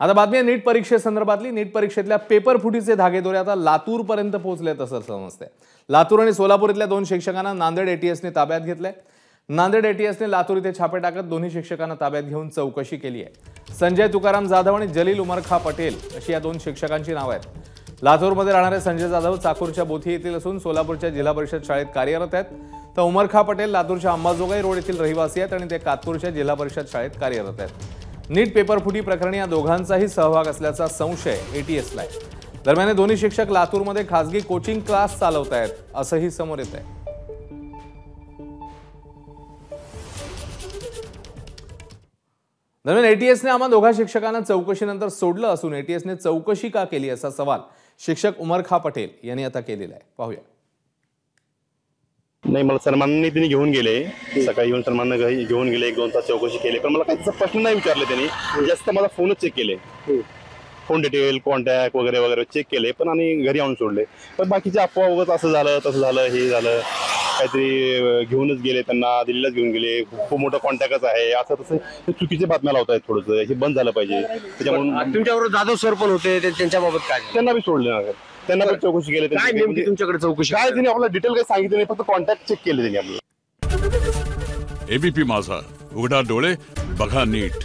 आता बातमी आहे नीट परीक्षेसंदर्भातली। नीट परीक्षेतल्या पेपर फुटीचे धागेदोरे आता लातूर पर्यंत पोहोचलेत असं समजतंय। लातूर आणि सोलापूर इथल्या 2 शिक्षकांना नांदेड एटीएसने ताब्यात घेतलंय। नांदेड एटीएसने लातूर इथे छापे टाकत दोन्ही शिक्षकांना ताब्यात घेऊन चौकशी केली आहे। संजय तुकाराम जाधव आणि जलील उमरखा पटेल अशी या 2 शिक्षकांची नावं आहेत। लातूरमध्ये राहणारे संजय जाधव चाकूरच्या बोथी येथील असून सोलापूरच्या जिल्हा परिषद शाळेत कार्यरत आहेत, तर उमरखा पटेल लातूरच्या अंबाजोगाई रोड येथील रहिवासी आहेत आणि ते कातपूरच्या जिल्हा परिषद शाळेत कार्यरत आहेत। नीट पेपर फुटी प्रकरणी या दोघांचाही सहभाग असल्याचा संशय एटीएसला आहे। दरम्यान हे दोन्ही शिक्षक लातूरमध्ये खासगी कोचिंग क्लास चालवतायत असंही समोर येत आहे। दरम्यान एटीएसने आम्हा दोघा शिक्षकांना चौकशीनंतर सोडलं असून एटीएसने चौकशी का केली असा सवाल शिक्षक उमरखा पटेल यांनी आता केलेला आहे। पाहूया। नाही, मला सन्मानने त्यांनी घेऊन गेले, सकाळी येऊन सन्मान घेऊन गेले, 1-2 तास चौकशी केली, पण मला काही प्रश्न नाही विचारले त्यांनी। जास्त माझा फोनच चेक केले, फोन डिटेल, कॉन्टॅक्ट वगैरे वगैरे चेक केले, पण आणि घरी आणून सोडले। पण बाकीचे अफवा वगैरे असं झालं तसं झालं हे झालं, काहीतरी घेऊनच गेले, त्यांना दिल्लीलाच घेऊन गेले, खूप मोठा कॉन्टॅक्टच आहे असं तसं चुकीच्या बातम्या लावत आहेत। थोडंसं हे बंद झालं पाहिजे। त्याच्यामुळे तुमच्याबरोबर जाधव सर पण होते, त्यांच्याबाबत काय त्यांना बी सोडले ना, त्यांना पण चौकशी केली। काय नेमकी तुमच्याकडे चौकशी काय त्यांनी आपल्याला डिटेल काही सांगितलं नाही, फक्त कॉन्टॅक्ट चेक केले त्यांनी आपल्याला। एबीपी माझा, उघडा डोळे बघा नीट।